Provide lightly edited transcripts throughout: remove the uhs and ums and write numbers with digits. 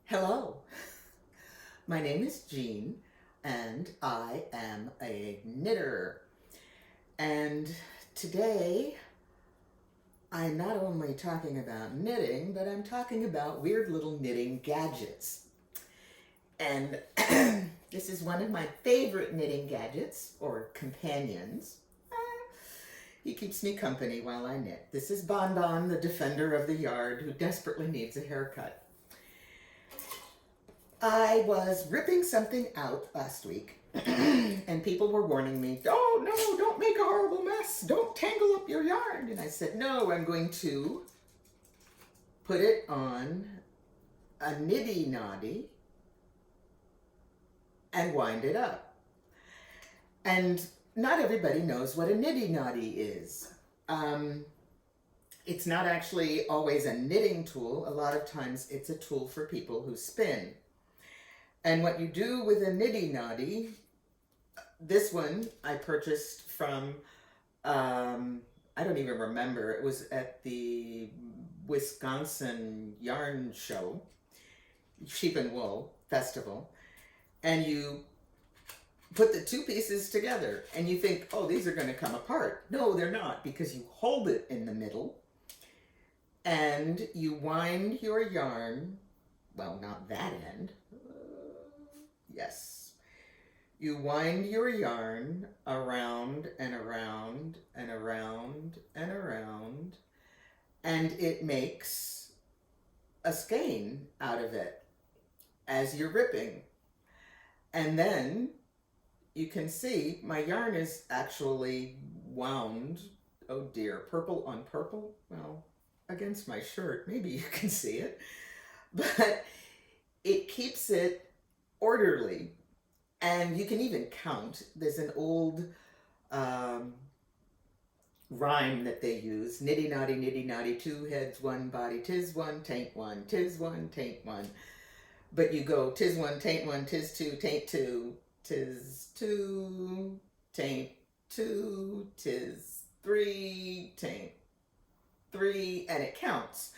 Hello, my name is Jean and I am a knitter. And today I'm not only talking about knitting, but I'm talking about weird little knitting gadgets. And this is one of my favorite knitting gadgets or companions. He keeps me company while I knit. This is Bon Bon, the defender of the yard who desperately needs a haircut. I was ripping something out last week and people were warning me, oh no, don't make a horrible mess. Don't tangle up your yarn. And I said, no, I'm going to put it on a niddy noddy and wind it up. And not everybody knows what a niddy noddy is. It's not actually always a knitting tool. A lot of times it's a tool for people who spin. And what you do with a niddy noddy, this one I purchased from, I don't even remember, it was at the Wisconsin Yarn Show, Sheep and Wool Festival, and you put the two pieces together and you think, oh, these are going to come apart. No, they're not, because you hold it in the middle and you wind your yarn, well, not that end, yes. You wind your yarn around and around and around and around, and it makes a skein out of it as you're ripping. And then you can see my yarn is actually wound, oh dear, purple on purple, well, against my shirt, maybe you can see it, but it keeps it orderly, and you can even count. There's an old rhyme that they use, niddy noddy, two heads, one body, 'tis one, tain't one, 'tis one, tain't one. But you go, 'tis one, tain't one, 'tis two, tain't two, 'tis two, tain't two, 'tis three, tain't three, and it counts.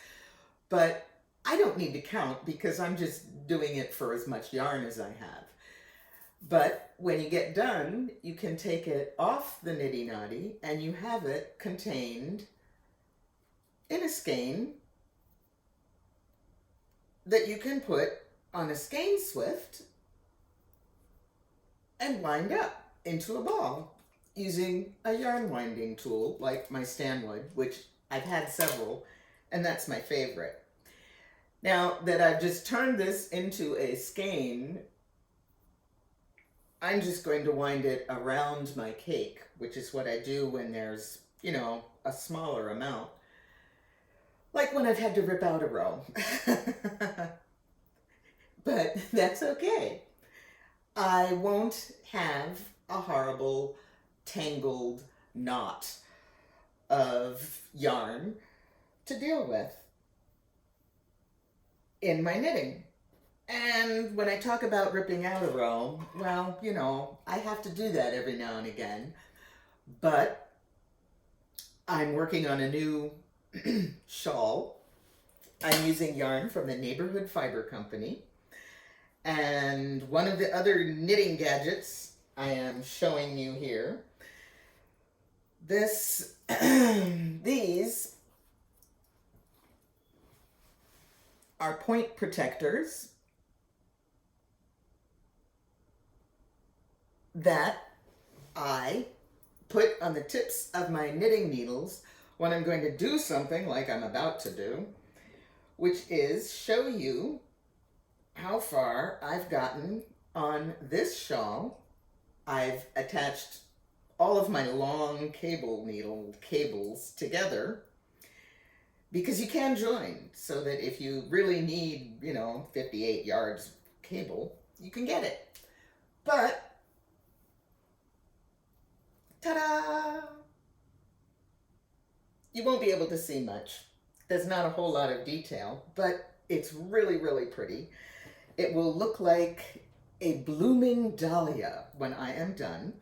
But I don't need to count because I'm just doing it for as much yarn as I have. But when you get done, you can take it off the niddy noddy and you have it contained in a skein that you can put on a skein swift and wind up into a ball using a yarn winding tool like my Stanwood, which I've had several, and that's my favorite. Now that I've just turned this into a skein, I'm just going to wind it around my cake, which is what I do when there's, you know, a smaller amount. Like when I've had to rip out a row. But that's okay. I won't have a horrible tangled knot of yarn to deal with in my knitting. And when I talk about ripping out a row, well, you know, I have to do that every now and again. But I'm working on a new shawl. I'm using yarn from the Neighborhood Fiber Company. And one of the other knitting gadgets I am showing you here, these are point protectors that I put on the tips of my knitting needles when I'm going to do something like I'm about to do, which is show you how far I've gotten on this shawl. I've attached all of my long cable needle cables together because you can join so that if you really need, you know, 58 yards cable, you can get it. But ta-da! You won't be able to see much. There's not a whole lot of detail, but it's really, really pretty. It will look like a blooming dahlia when I am done.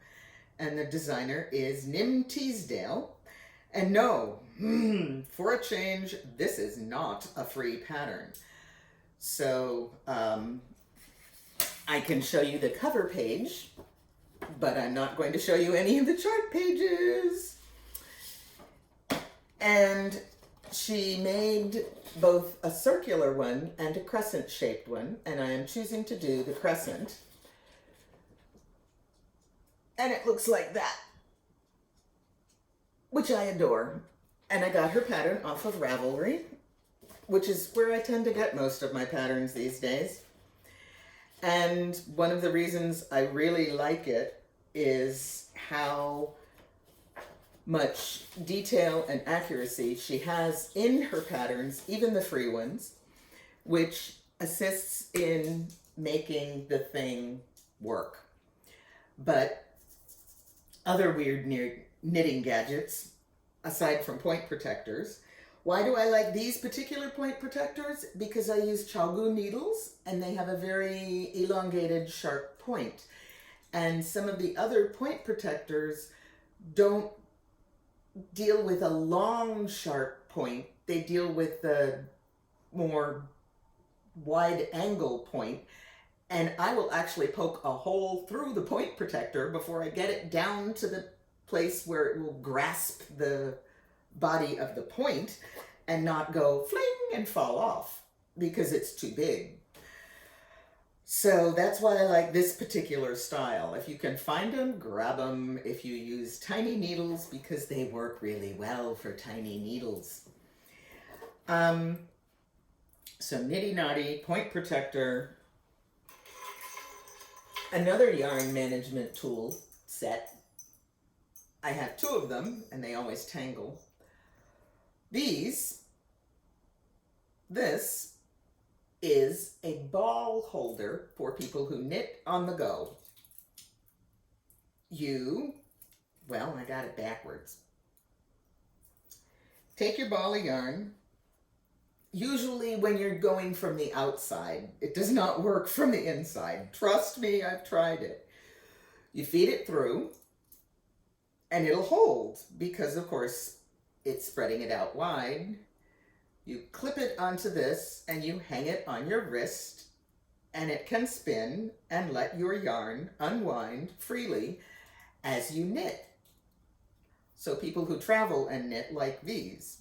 And the designer is Nim Teasdale. And no, for a change, this is not a free pattern. So I can show you the cover page, but I'm not going to show you any of the chart pages. And she made both a circular one and a crescent-shaped one, and I am choosing to do the crescent. And it looks like that, which I adore. And I got her pattern off of Ravelry, which is where I tend to get most of my patterns these days. And one of the reasons I really like it is how much detail and accuracy she has in her patterns, even the free ones, which assists in making the thing work. But other weird knitting gadgets, aside from point protectors. Why do I like these particular point protectors? Because I use Shawl needles and they have a very elongated, sharp point. And some of the other point protectors don't deal with a long, sharp point. They deal with the more wide angle point. And I will actually poke a hole through the point protector before I get it down to the place where it will grasp the body of the point and not go fling and fall off because it's too big. So that's why I like this particular style. If you can find them, grab them. If you use tiny needles, because they work really well for tiny needles. So Nitty Noddy, point protector, another yarn management tool set. I have 2 of them and they always tangle. This is a ball holder for people who knit on the go. Well, I got it backwards. Take your ball of yarn. Usually when you're going from the outside, it does not work from the inside. Trust me, I've tried it. You feed it through and it'll hold because, of course, it's spreading it out wide. You clip it onto this and you hang it on your wrist and it can spin and let your yarn unwind freely as you knit. So people who travel and knit like these.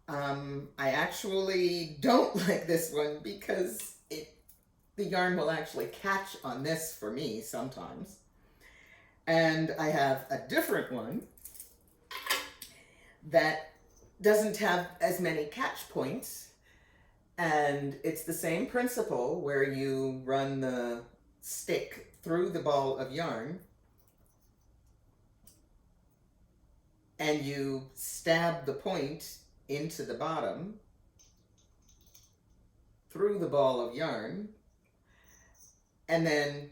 I actually don't like this one because the yarn will actually catch on this for me sometimes. And I have a different one that doesn't have as many catch points, and it's the same principle where you run the stick through the ball of yarn and you stab the point into the bottom through the ball of yarn, and then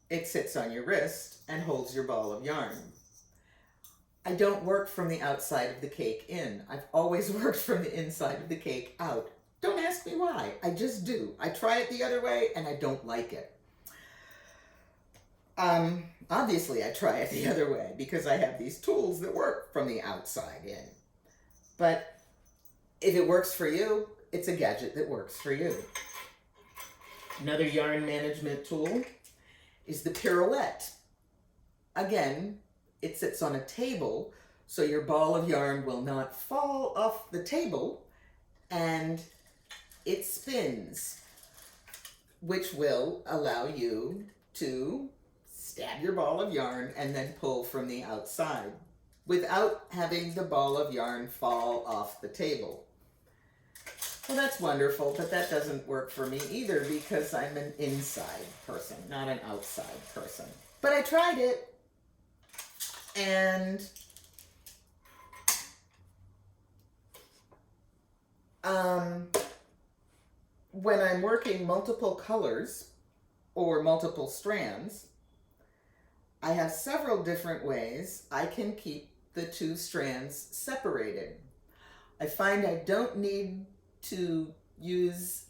it sits on your wrist and holds your ball of yarn. I don't work from the outside of the cake in. I've always worked from the inside of the cake out. Don't ask me why. I just do. I try it the other way and I don't like it. Obviously I try it the other way because I have these tools that work from the outside in. But if it works for you, it's a gadget that works for you. Another yarn management tool is the pirouette. Again, it sits on a table, so your ball of yarn will not fall off the table, and it spins, which will allow you to stab your ball of yarn and then pull from the outside without having the ball of yarn fall off the table. Well, that's wonderful, but that doesn't work for me either because I'm an inside person, not an outside person. But I tried it. And when I'm working multiple colors or multiple strands, I have several different ways I can keep the 2 strands separated. I find I don't need to use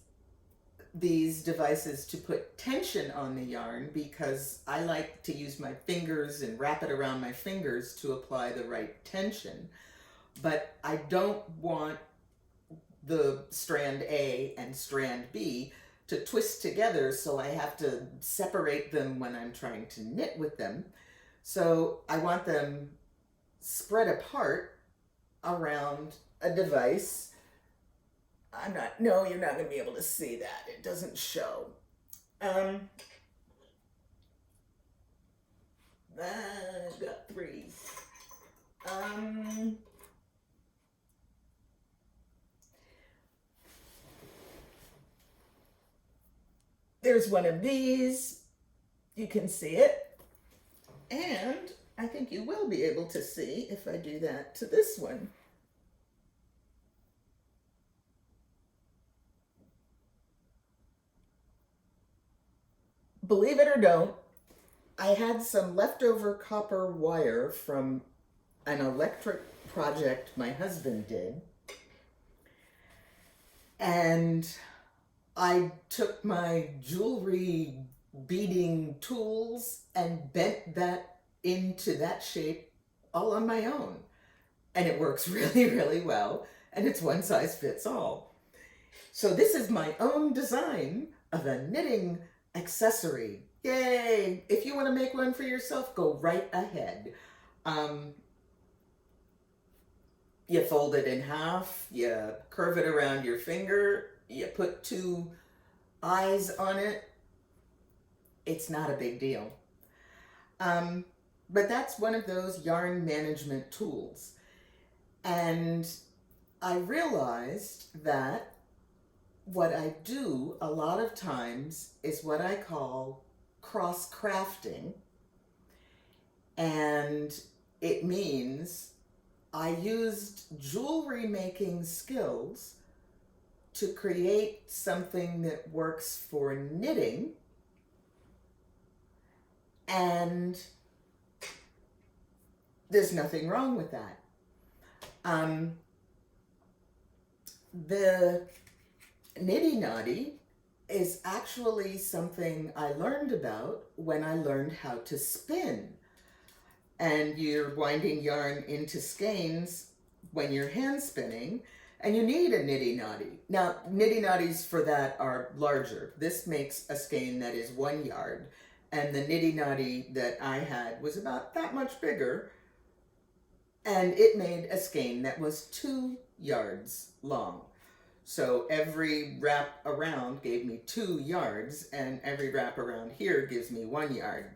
these devices to put tension on the yarn because I like to use my fingers and wrap it around my fingers to apply the right tension. But I don't want the strand A and strand B to twist together, so I have to separate them when I'm trying to knit with them. So I want them spread apart around a device. No, you're not going to be able to see that. It doesn't show. I've got three. There's one of these. You can see it. And I think you will be able to see if I do that to this one. Believe it or don't, I had some leftover copper wire from an electric project my husband did. And I took my jewelry beading tools and bent that into that shape all on my own. And it works really, really well. And it's one size fits all. So this is my own design of a knitting accessory. Yay! If you want to make one for yourself, go right ahead. You fold it in half, you curve it around your finger, you put two eyes on it. It's not a big deal. But that's one of those yarn management tools. And I realized that what I do a lot of times is what I call cross-crafting. And it means I used jewelry making skills to create something that works for knitting, and there's nothing wrong with that. The niddy noddy is actually something I learned about when I learned how to spin. And you're winding yarn into skeins when you're hand spinning, and you need a niddy noddy. Now, niddy noddies for that are larger. This makes a skein that is 1 yard, and the niddy noddy that I had was about that much bigger, and it made a skein that was 2 yards long. So every wrap around gave me 2 yards, and every wrap around here gives me 1 yard.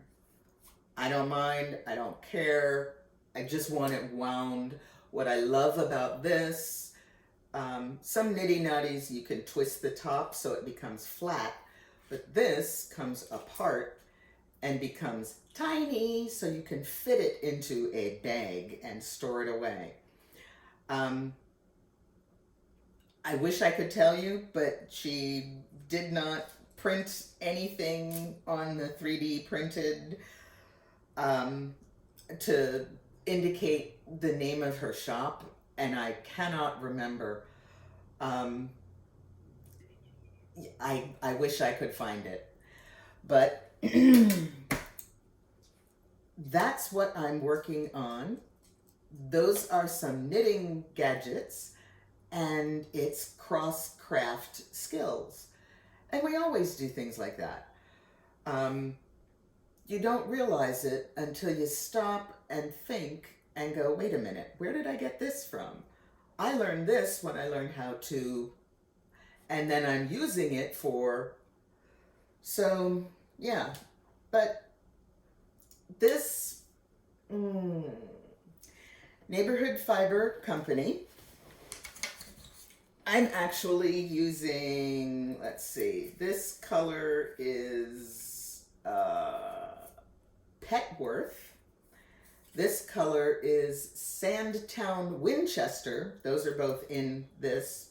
I don't mind, I don't care, I just want it wound. What I love about this, some niddy noddies you can twist the top so it becomes flat, but this comes apart and becomes tiny so you can fit it into a bag and store it away. I wish I could tell you, but she did not print anything on the 3D printed to indicate the name of her shop, and I cannot remember. I wish I could find it, but that's what I'm working on. Those are some knitting gadgets, and it's cross-craft skills. And we always do things like that. You don't realize it until you stop and think and go, wait a minute, where did I get this from? I learned this when I learned how to, and then I'm using it for, so yeah. But this Neighborhood Fiber Company, I'm actually using, let's see, this color is Petworth. This color is Sandtown Winchester. Those are both in this.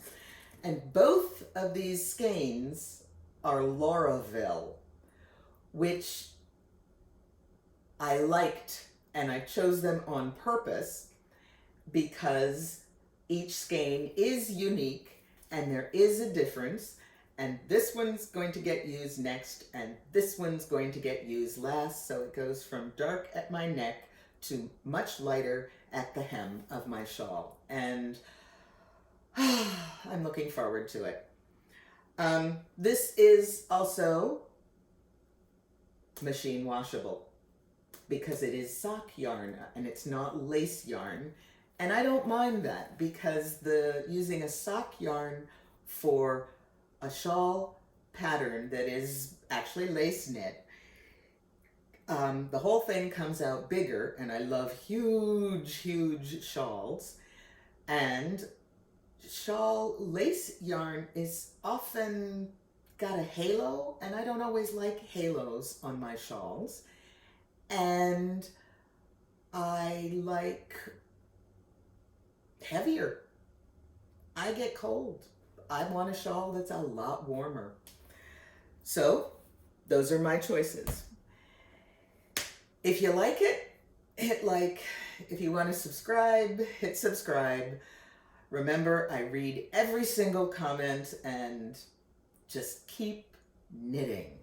And both of these skeins are Lauraville, which I liked, and I chose them on purpose because each skein is unique and there is a difference, and this one's going to get used next and this one's going to get used last, so it goes from dark at my neck to much lighter at the hem of my shawl. And I'm looking forward to it. This is also machine washable because it is sock yarn and it's not lace yarn. And I don't mind that because using a sock yarn for a shawl pattern that is actually lace knit, the whole thing comes out bigger, and I love huge shawls. And shawl lace yarn is often got a halo, and I don't always like halos on my shawls. And I like heavier. I get cold. I want a shawl that's a lot warmer. So those are my choices. If you like it, hit like. If you want to subscribe, hit subscribe. Remember, I read every single comment, and just keep knitting.